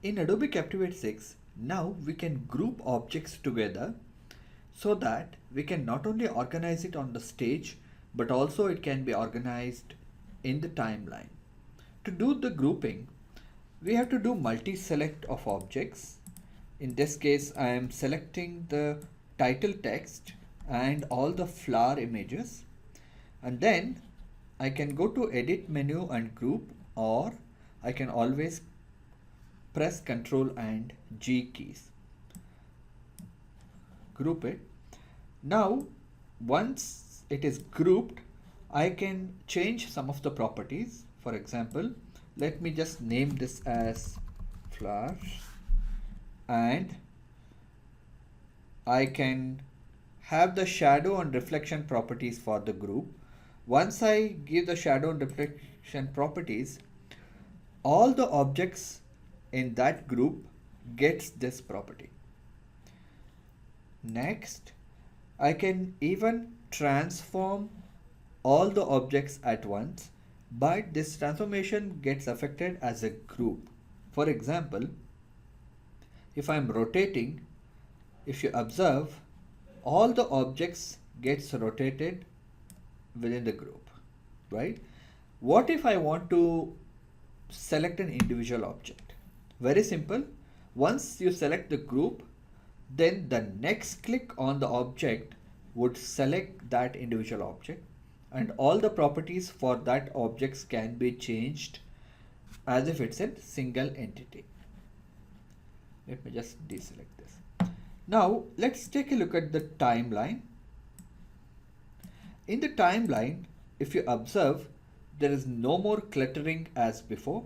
In Adobe Captivate 6, now we can group objects together so that we can not only organize it on the stage, but also it can be organized in the timeline. To do the grouping, we have to do multi-select of objects. In this case, I am selecting the title text and all the flower images, and then I can go to edit menu and group, or I can always press Ctrl and G keys. Group it. Now, once it is grouped, I can change some of the properties. For example, let me just name this as flowers, and I can have the shadow and reflection properties for the group. Once I give the shadow and reflection properties, all the objects in that group gets this property. Next, I can even transform all the objects at once, but this transformation gets affected as a group. For example, if I'm rotating, if you observe, all the objects gets rotated within the group, right? What if I want to select an individual object? Very simple. Once you select the group, then the next click on the object would select that individual object, and all the properties for that objects can be changed as if it's a single entity. Let me just deselect this. Now let's take a look at the timeline. In the timeline, if you observe, there is no more cluttering as before.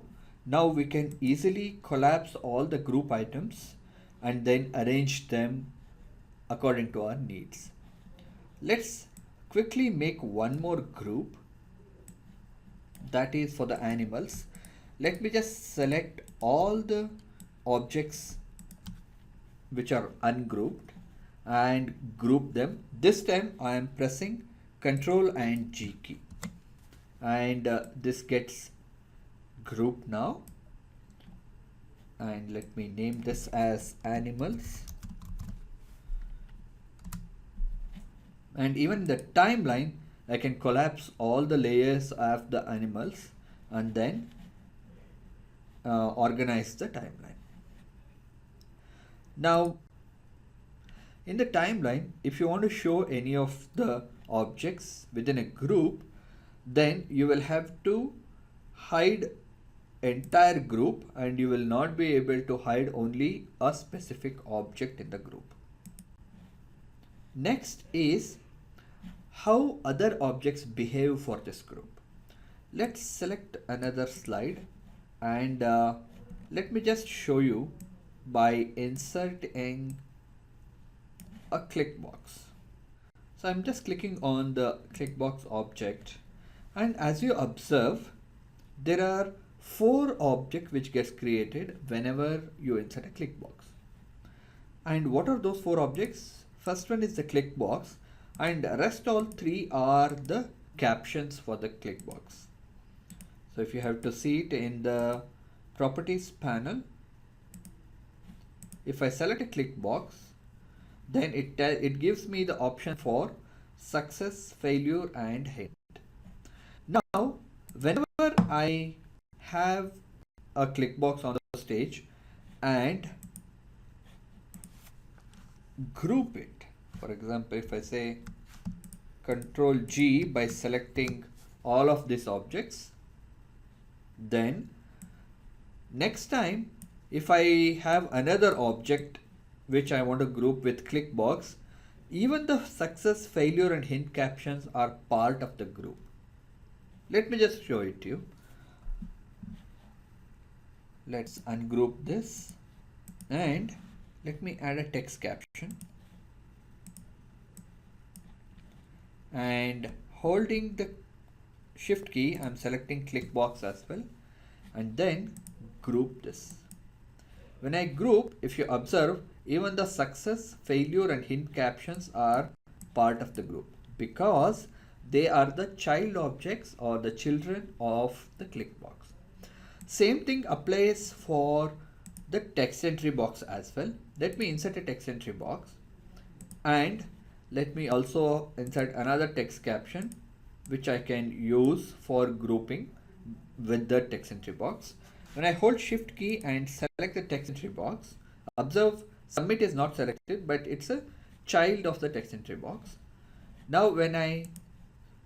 Now we can easily collapse all the group items and then arrange them according to our needs. Let's quickly make one more group, that is for the animals. Let me just select all the objects which are ungrouped and group them. This time I am pressing Ctrl and G key, and this gets grouped now. And let me name this as animals. And even the timeline, I can collapse all the layers of the animals and then organize the timeline. Now, in the timeline, if you want to show any of the objects within a group, then you will have to hide entire group, and you will not be able to hide only a specific object in the group. Next is how other objects behave for this group. Let's select another slide, and let me just show you by inserting a click box. So I'm just clicking on the click box object, and as you observe, there are 4 objects which gets created whenever you insert a click box. And what are those 4 objects? First one is the click box, and rest all 3 are the captions for the click box. So if you have to see it in the properties panel, if I select a click box, then it gives me the option for success, failure and hint. Now whenever I have a click box on the stage and group it, for example, if I say Ctrl G by selecting all of these objects, then next time if I have another object which I want to group with click box, even the success, failure and hint captions are part of the group. Let me just show it to you. Let's ungroup this and let me add a text caption, and holding the shift key I'm selecting click box as well, and then group this. When I group, if you observe, even the success, failure and hint captions are part of the group because they are the child objects or the children of the click box. Same thing applies for the text entry box as well. Let me insert a text entry box, and let me also insert another text caption which I can use for grouping with the text entry box. When I hold shift key and select the text entry box, observe submit is not selected, but it's a child of the text entry box. Now when I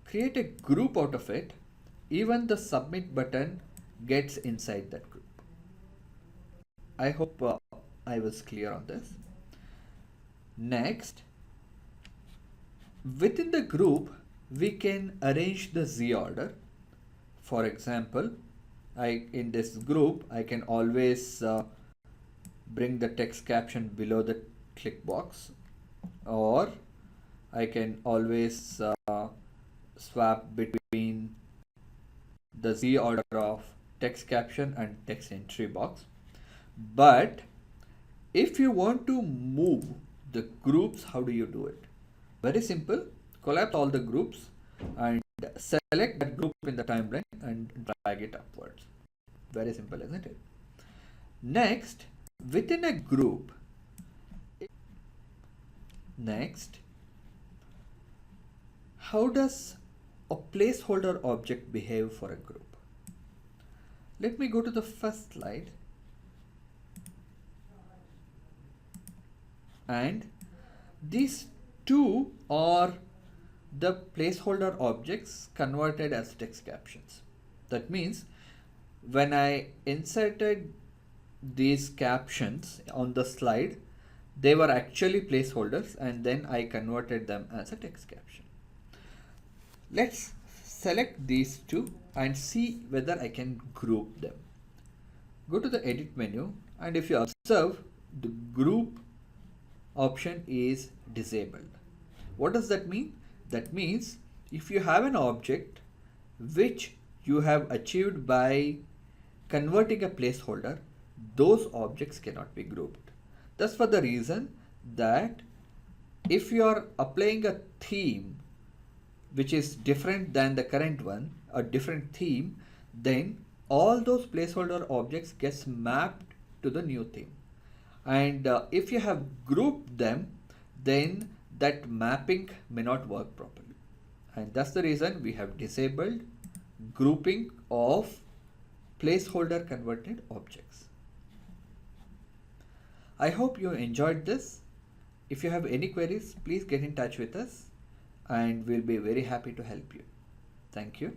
create a group out of it, even the submit button gets inside that group. I hope I was clear on this. Next, within the group, we can arrange the Z order. For example, in this group, I can always bring the text caption below the click box, or I can always swap between the Z order of text caption and text entry box. But if you want to move the groups, how do you do it? Very simple. Collapse all the groups and select that group in the timeline and drag it upwards. Very simple, isn't it? Next, within a group, how does a placeholder object behave for a group? Let me go to the first slide. And these two are the placeholder objects converted as text captions. That means when I inserted these captions on the slide, they were actually placeholders, and then I converted them as a text caption. Let's select these two and see whether I can group them. Go to the edit menu, and if you observe, the group option is disabled. What does that mean? That means if you have an object which you have achieved by converting a placeholder, those objects cannot be grouped. That's for the reason that if you are applying a theme which is different than the current one, a different theme, then all those placeholder objects gets mapped to the new theme. And if you have grouped them, then that mapping may not work properly. And that's the reason we have disabled grouping of placeholder converted objects. I hope you enjoyed this. If you have any queries, please get in touch with us and we'll be very happy to help you. Thank you.